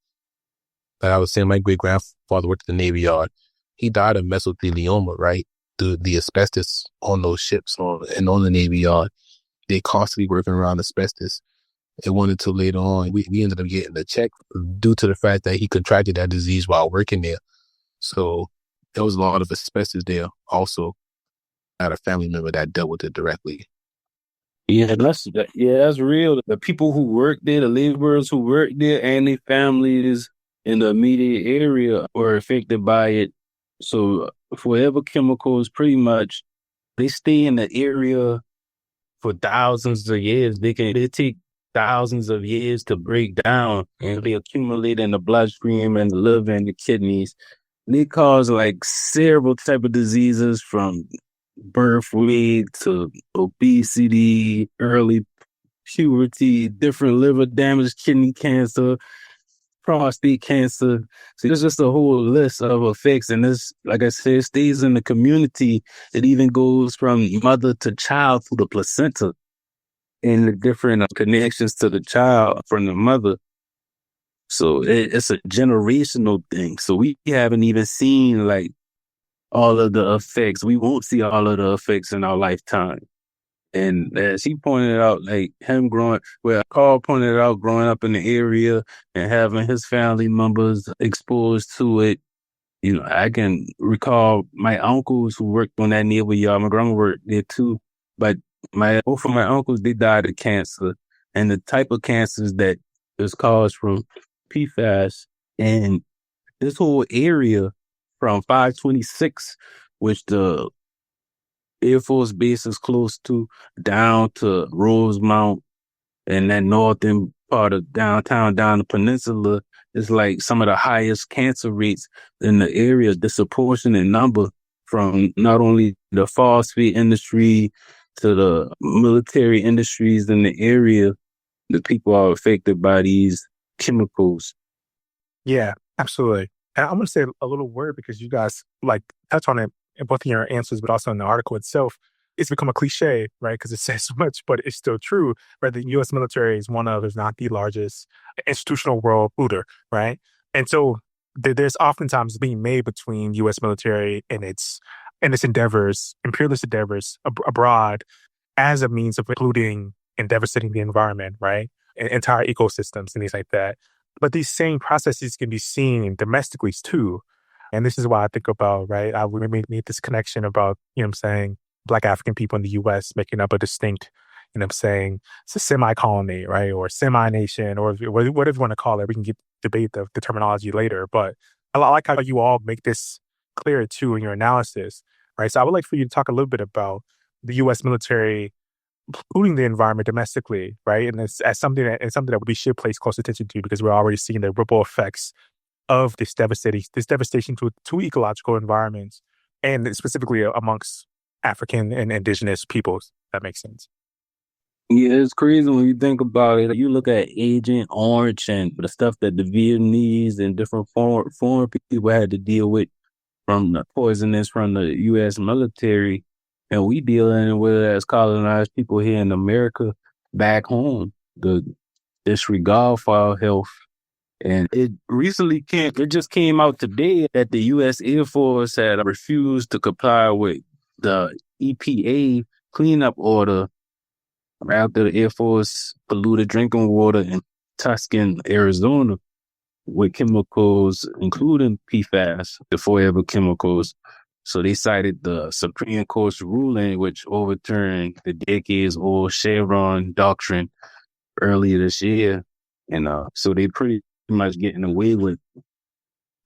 I was saying, my great grandfather worked at the Navy Yard. He died of mesothelioma, right? The asbestos on those ships and on the Navy Yard, they constantly working around asbestos. It wasn't until later on we ended up getting the check due to the fact that he contracted that disease while working there. So there was a lot of asbestos there also. I had a family member that dealt with it directly. Yeah, that's real. The people who work there, the laborers who work there, and their families in the immediate area were affected by it. So forever chemicals, pretty much, they stay in the area for thousands of years. They take thousands of years to break down, and they accumulate in the bloodstream and the liver and the kidneys. They cause several type of diseases from birth weight to obesity, early puberty, different liver damage, kidney cancer, prostate cancer. So there's just a whole list of effects. And this, like I said, stays in the community. It even goes from mother to child through the placenta and the different connections to the child from the mother. So it's a generational thing. So we haven't even seen all of the effects. We won't see all of the effects in our lifetime. And as he pointed out, Carl pointed out growing up in the area and having his family members exposed to it, I can recall my uncles who worked on that naval yard. My grandma worked there too, but both of my uncles, they died of cancer, and the type of cancers that is caused from PFAS. And this whole area from 526, which the Air Force Base is close to, down to Rosemount and that northern part of downtown, down the peninsula, is like some of the highest cancer rates in the area, disproportionate number from not only the phosphate industry to the military industries in the area. The people are affected by these chemicals. Yeah, absolutely. And I'm going to say a little word because you guys like touch on it in both of your answers, but also in the article itself. It's become a cliche, right? Because it says so much, but it's still true. Right? The U.S. military is one of, if not the largest institutional world polluter, right? And so there's oftentimes being made between U.S. military and its endeavors, imperialist endeavors abroad as a means of polluting and devastating the environment, right? And entire ecosystems and things like that. But these same processes can be seen domestically too. And this is why I think about, right? We made this connection about, what I'm saying, Black African people in the US making up a distinct, what I'm saying, it's a semi-colony, right? Or semi-nation, or whatever you want to call it. We can debate the terminology later. But I like how you all make this clear too in your analysis, right? So I would like for you to talk a little bit about the US military polluting the environment domestically, right? And it's as something that we should place close attention to because we're already seeing the ripple effects of this devastation to ecological environments, and specifically amongst African and indigenous peoples. That makes sense. Yeah, it's crazy when you think about it. You look at Agent Orange and the stuff that the Vietnamese and different foreign people had to deal with from the poisonous from the U.S. military, and we dealing with it as colonized people here in America back home. The disregard for our health. And it just came out today that the U.S. Air Force had refused to comply with the EPA cleanup order after the Air Force polluted drinking water in Tucson, Arizona, with chemicals, including PFAS, the forever chemicals. So they cited the Supreme Court's ruling, which overturned the decades-old Chevron doctrine earlier this year. And so they pretty much getting away with.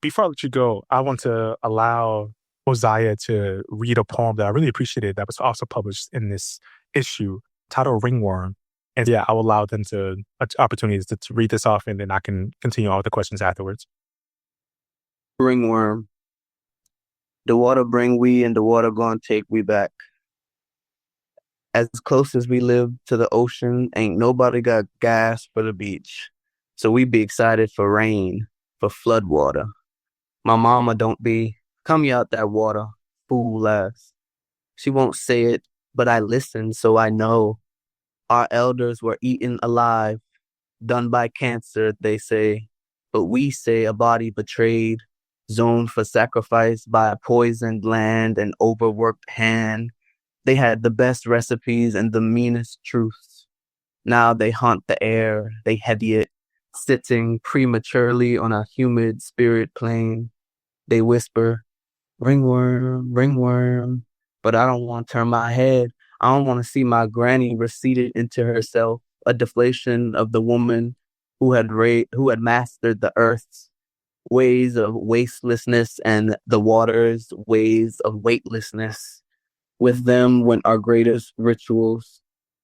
Before I let you go, I want to allow Josiah to read a poem that I really appreciated that was also published in this issue titled Ringworm. And yeah, I will allow them opportunities to read this off, and then I can continue all the questions afterwards. Ringworm. The water bring we, and the water gonna take we back. As close as we live to the ocean, ain't nobody got gas for the beach. So we be excited for rain, for flood water. My mama don't be, come you out that water, fool ass. She won't say it, but I listen so I know. Our elders were eaten alive, done by cancer, they say. But we say a body betrayed, zoned for sacrifice by a poisoned land and overworked hand. They had the best recipes and the meanest truths. Now they haunt the air, they heavy it, sitting prematurely on a humid spirit plane. They whisper, ringworm, ringworm, but I don't want to turn my head. I don't want to see my granny receded into herself, a deflation of the woman who had mastered the earth's ways of wastelessness and the water's ways of weightlessness. With them went our greatest rituals.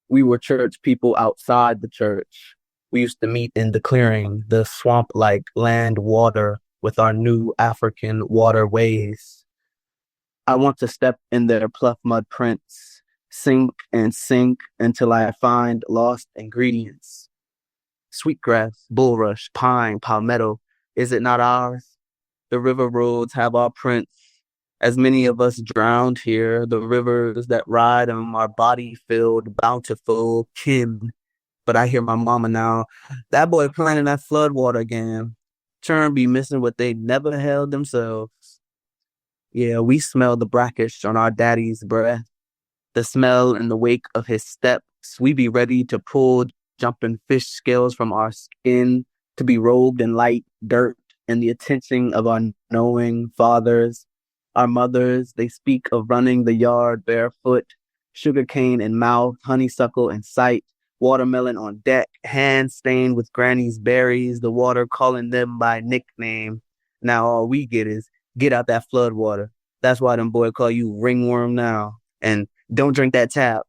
We were church people outside the church. We used to meet in the clearing, the swamp-like land water with our new African waterways. I want to step in their pluff mud prints, sink and sink until I find lost ingredients. Sweetgrass, bulrush, pine, palmetto, is it not ours? The river roads have our prints. As many of us drowned here, the rivers that ride them are body-filled, bountiful, kin. But I hear my mama now, that boy planning that flood water again. Churn be missing what they never held themselves. Yeah, we smell the brackish on our daddy's breath. The smell in the wake of his steps. We be ready to pull jumping fish scales from our skin, to be robed in light dirt and the attention of our knowing fathers. Our mothers, they speak of running the yard barefoot, sugarcane in mouth, honeysuckle in sight, watermelon on deck, hands stained with granny's berries, the water calling them by nickname. Now all we get is, get out that flood water. That's why them boy call you ringworm now. And don't drink that tap.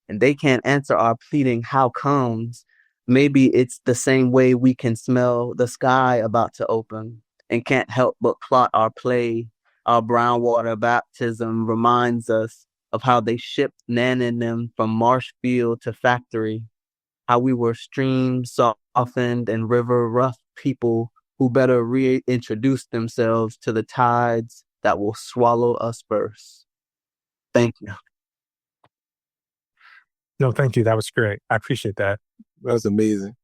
And they can't answer our pleading, how comes? Maybe it's the same way we can smell the sky about to open and can't help but plot our play. Our brown water baptism reminds us of how they shipped Nan and them from marsh field to factory, how we were stream softened and river rough people who better reintroduce themselves to the tides that will swallow us first. Thank you. No, thank you. That was great. I appreciate that. That was amazing.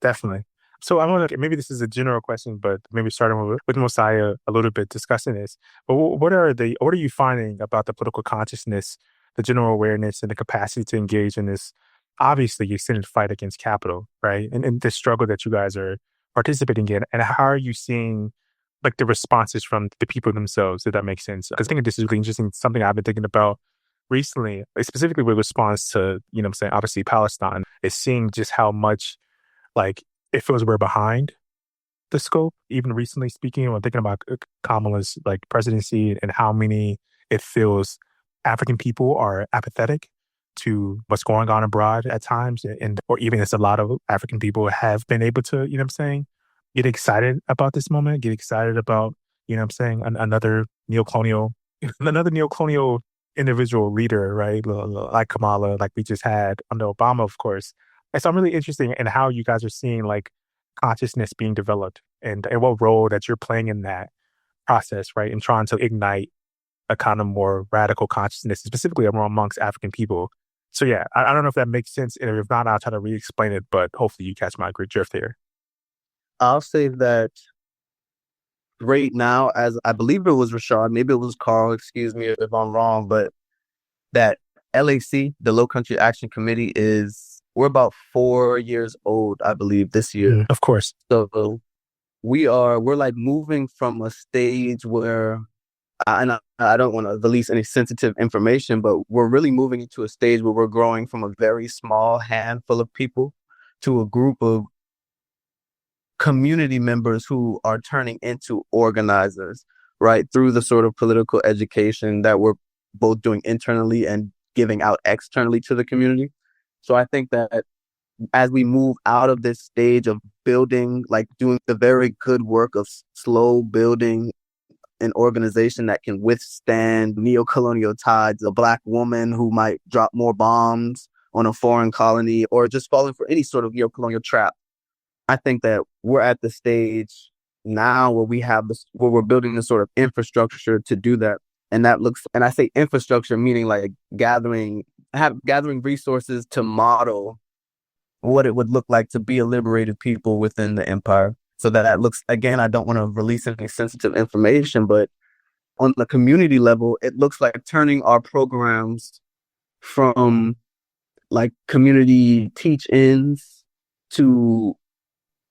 Definitely. So I want to, maybe this is a general question, but maybe starting with Mosiah a little bit discussing this. But what are you finding about the political consciousness, the general awareness, and the capacity to engage in this obviously extended fight against capital, right? And this struggle that you guys are participating in, and how are you seeing like the responses from the people themselves, if that makes sense? Because I think this is really interesting, something I've been thinking about recently, specifically with response to, what I'm saying, obviously Palestine, is seeing just how much like it feels we're behind the scope. Even recently speaking, when thinking about Kamala's like presidency and how many it feels African people are apathetic to what's going on abroad at times, and or even as a lot of African people have been able to, get excited about this moment, get excited about, another neocolonial, another neocolonial individual leader, right? Like Kamala, like we just had under Obama, of course. And so I'm really interested in how you guys are seeing like consciousness being developed and what role that you're playing in that process, right? And trying to ignite a kind of more radical consciousness, specifically amongst African people. So yeah, I don't know if that makes sense. And if not, I'll try to re-explain it, but hopefully you catch my drift there. I'll say that right now, as I believe it was Rashad, maybe it was Carl, excuse me if I'm wrong, but that LAC, the Lowcountry Action Committee, we're about 4 years old, I believe, this year. Of course. So we're like moving from a stage where, and I don't want to release any sensitive information, but we're really moving into a stage where we're growing from a very small handful of people to a group of community members who are turning into organizers, right? Through the sort of political education that we're both doing internally and giving out externally to the community. So I think that as we move out of this stage of building, like doing the very good work of slow building an organization that can withstand neocolonial tides, a Black woman who might drop more bombs on a foreign colony or just falling for any sort of neocolonial trap. I think that we're at the stage now where where we're building this sort of infrastructure to do that. And and I say infrastructure, meaning like gathering resources to model what it would look like to be a liberated people within the empire. So that looks, again, I don't want to release any sensitive information, but on the community level, it looks like turning our programs from like community teach-ins to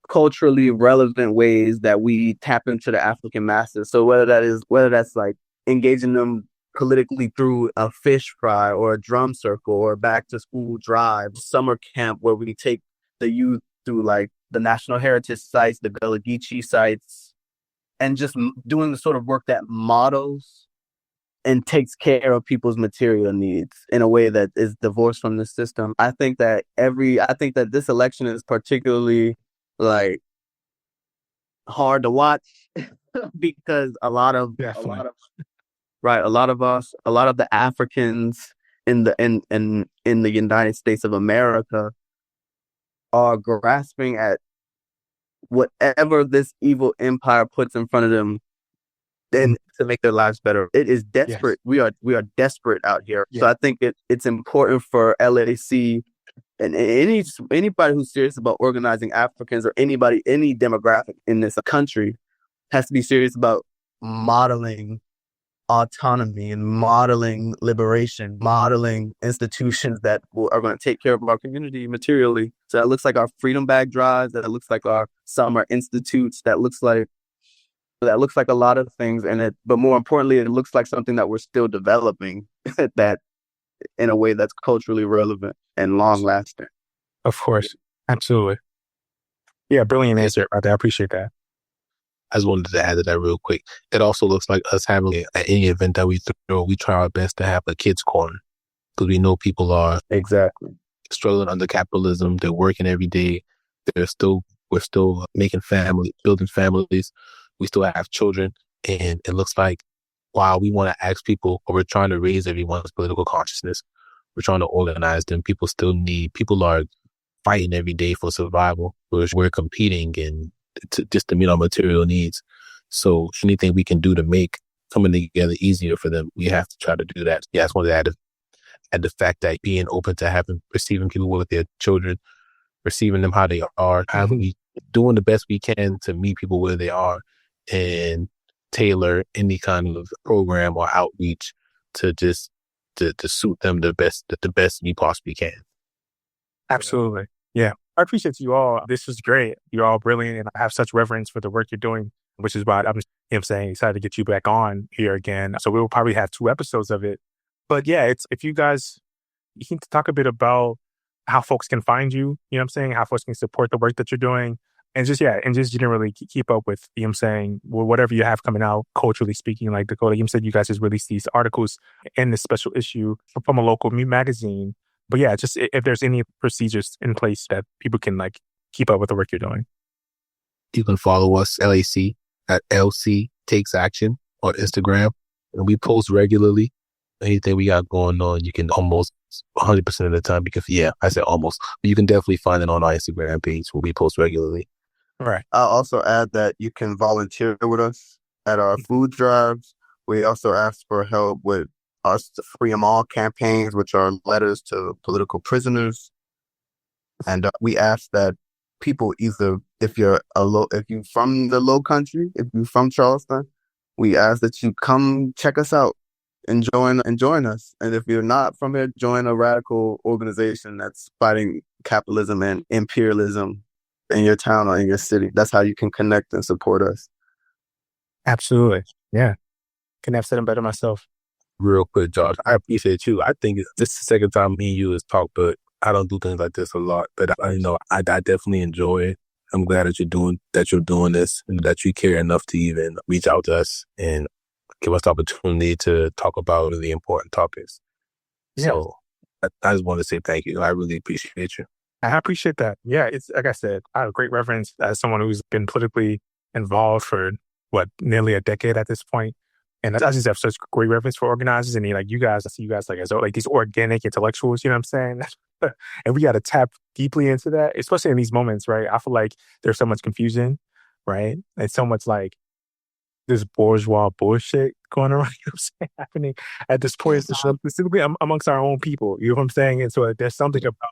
culturally relevant ways that we tap into the African masses. So whether that's like engaging them politically through a fish fry or a drum circle or back to school drive, summer camp where we take the youth through like the national heritage sites, the Gullah Geechee sites, and just doing the sort of work that models and takes care of people's material needs in a way that is divorced from the system. I think that this election is particularly like hard to watch because a lot of the Africans in the United States of America are grasping at whatever this evil empire puts in front of them then to make their lives better. It is desperate. Yes. We are desperate out here. Yeah. So I think it's important for LAC and anybody who's serious about organizing Africans or any demographic in this country has to be serious about modeling autonomy and modeling liberation, modeling institutions that are going to take care of our community materially. So that looks like our freedom bag drives, that looks like our summer institutes, that looks like that looks like a lot of things in it, but more importantly, it looks like something that we're still developing that in a way that's culturally relevant and long lasting. Of course. Absolutely. Yeah, brilliant answer right there. I appreciate that. I just wanted to add to that real quick. It also looks like us having at any event that we throw, we try our best to have a kids corner because we know people are Exactly struggling under capitalism. They're working every day. We're still making family, building families. We still have children. And it looks like while we want to ask people, or we're trying to raise everyone's political consciousness, we're trying to organize them. People are fighting every day for survival. We're competing and just to meet our material needs. So anything we can do to make coming together easier for them, we have to try to do that. Yeah, I just wanted to add the fact that being open to receiving people with their children, receiving them how they are, doing the best we can to meet people where they are and tailor any kind of program or outreach to just to suit them the best we possibly can. Absolutely. Yeah. I appreciate you all. This was great. You're all brilliant, and I have such reverence for the work you're doing, which is why I'm just, excited to get you back on here again. So we'll probably have 2 episodes of it. But yeah, it's if you guys you can talk a bit about how folks can find you, how folks can support the work that you're doing. And just generally keep up with, whatever you have coming out, culturally speaking, like Dakota, you said you guys just released these articles in this special issue from a local magazine. But yeah, just if there's any procedures in place that people can like keep up with the work you're doing. You can follow us, LAC, at LC Takes Action on Instagram. And we post regularly. Anything we got going on, you can almost 100% of the time, because I said almost, but you can definitely find it on our Instagram page where we post regularly. Right. I'll also add that you can volunteer with us at our food drives. We also ask for help with our Free 'em All campaigns, which are letters to political prisoners. And we ask that people, either if you're from the Lowcountry, if you're from Charleston, we ask that you come check us out and join us. And if you're not from here, join a radical organization that's fighting capitalism and imperialism in your town or in your city. That's how you can connect and support us. Absolutely. Yeah. Couldn't have said it better myself. Real quick, Josh, I appreciate you. I think this is the second time me and you has talked, but I don't do things like this a lot. But I definitely enjoy it. I'm glad that you're doing this, and that you care enough to even reach out to us and give us the opportunity to talk about really important topics. Yeah. So I just want to say thank you. I really appreciate you. I appreciate that. Yeah, it's like I said, I have great reverence as someone who's been politically involved for nearly a decade at this point. And I just have such great reverence for organizers, and I see you guys as like these organic intellectuals, you know what I'm saying? And we got to tap deeply into that, especially in these moments, right? I feel like there's so much confusion, right? And so much like this bourgeois bullshit going around, you know what I'm saying, happening at this point, specifically amongst our own people, you know what I'm saying? And so there's something about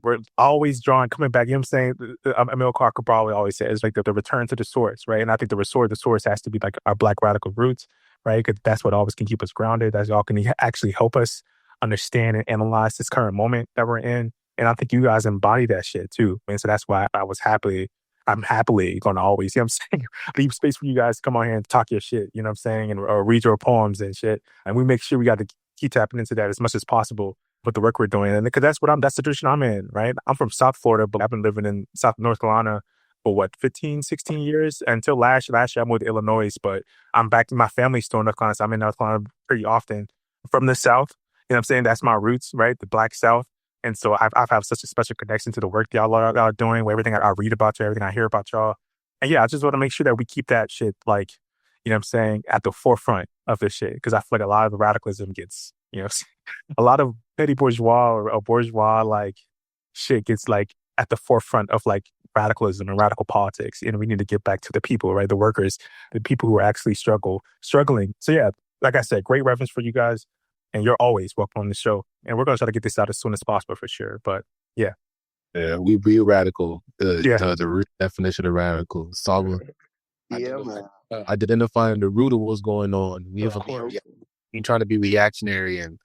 we're always coming back, you know what I'm saying? Emil Clark Cabral always says like the return to the source, right? And I think the source has to be like our Black radical roots, right? Because that's what always can keep us grounded. That's all can actually help us understand and analyze this current moment that we're in. And I think you guys embody that shit too. And so that's why I'm happily going to always, you know what I'm saying, leave space for you guys to come on here and talk your shit, you know what I'm saying, and or read your poems and shit. And we make sure we got to keep tapping into that as much as possible with the work we're doing. And because that's the tradition I'm in, right? I'm from South Florida, but I've been living in North Carolina for 15, 16 years until last year I moved to Illinois, but I'm back. My family's still in North Carolina, so I'm in North Carolina pretty often. From the South, you know what I'm saying? That's my roots, right? The Black South. And so I've had such a special connection to the work y'all are doing, everything I read about you, everything I hear about y'all. And yeah, I just want to make sure that we keep that shit like, you know what I'm saying, at the forefront of this shit. Because I feel like a lot of the radicalism gets, a lot of petty bourgeois or bourgeois like shit gets like at the forefront of like radicalism and radical politics. And we need to get back to the people, right? The workers, the people who are actually struggling. So yeah, like I said, great reference for you guys. And you're always welcome on the show. And we're going to try to get this out as soon as possible for sure. But yeah. Yeah, we real radical. The root definition of radical. Solving. Man. Identifying the root of what's going on. We ain't trying to be reactionary and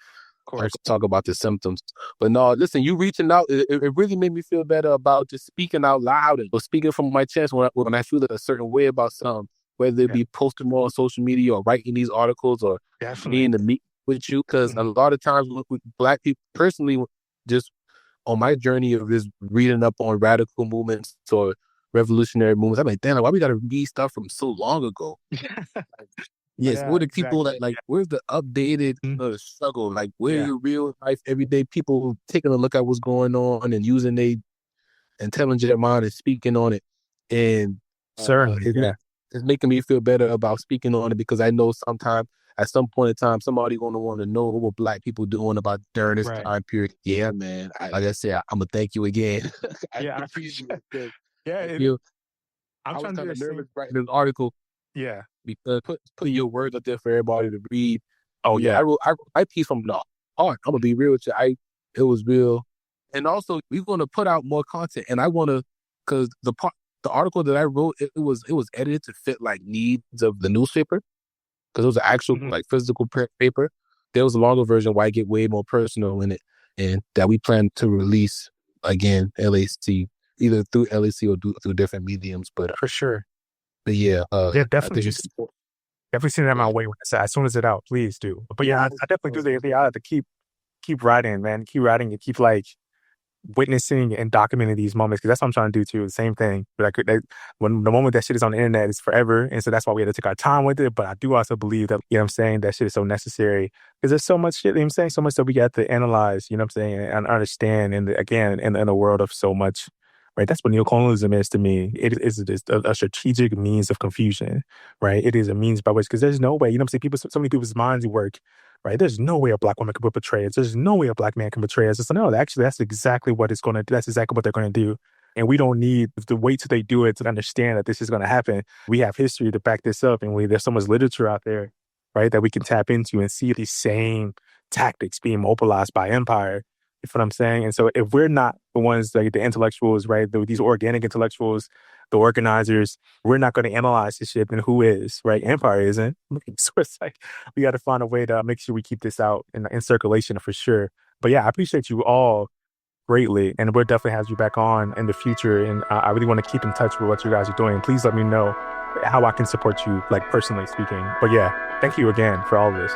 Of course. talk about the symptoms. But no, listen, you reaching out, it really made me feel better about just speaking out loud or speaking from my chest when I feel a certain way about something, whether it Yeah, be posting more on social media or writing these articles or definitely. being to meet with you. Because a lot of times with Black people, personally, just on my journey of just reading up on radical movements or revolutionary movements, I'm like, damn, why we got to read stuff from so long ago? Yes, Yeah, we're the people exactly. that like, where's the updated Mhm. struggle? Like, where Yeah, your real life, everyday people taking a look at what's going on and using their intelligent mind and speaking on it. And certainly. Yeah, it's making me feel better about speaking on it because I know sometime, at some point in time, somebody going to want to know what Black people doing about during this right. time period. Yeah, man. Like I said, I'm going to thank you again. I Yeah, I appreciate appreciate. it. Yeah, I feel I'm I was trying to do kind the of nervous same. writing this article Yeah. because putting your words up there for everybody to read. Oh Yeah, I yeah. wrote my piece from the heart. I'm gonna be real with you. It was real, and also we're gonna put out more content. And I wanna, cause the article that I wrote, it was edited to fit like needs of the newspaper, cause it was an actual Mhm. like physical paper. There was a longer version where I get way more personal in it, and that we plan to release again LAC either through LAC or through different mediums. For sure. But yeah, Yeah, I think definitely. it's Definitely send it on my yeah. way when it's as soon as it's out. Please do. But Yeah, yeah, I definitely do the I have to keep writing, man. Keep writing and keep like witnessing and documenting these moments because that's what I'm trying to do too. The same thing. But when the moment that shit is on the internet, it's forever, and so that's why we had to take our time with it. But I do also believe that you know what I'm saying that shit is so necessary because there's so much shit. You know what I'm saying so much that we got to analyze. You know what I'm saying and understand. And again, in a world of so much. Right, that's what neocolonialism is to me. It is just a strategic means of confusion, right? It is a means by which, because there's no way, you know what I'm saying? So many people's minds work, right? There's no way a Black woman can portray us. There's no way a Black man can portray us. So no, actually, that's exactly what it's going to do. That's exactly what they're going to do. And we don't need to wait till they do it to understand that this is going to happen. We have history to back this up. And there's so much literature out there, right, that we can tap into and see these same tactics being mobilized by empire. You know what I'm saying? And so if we're not the ones, like the intellectuals, right, these organic intellectuals, the organizers, we're not going to analyze this shit, then who is, right? Empire isn't. So it's like we got to find a way to make sure we keep this out in circulation for sure. But yeah, I appreciate you all greatly, and we'll definitely have you back on in the future. And I really want to keep in touch with what you guys are doing. Please let me know how I can support you, like personally speaking. But yeah, thank you again for all of this.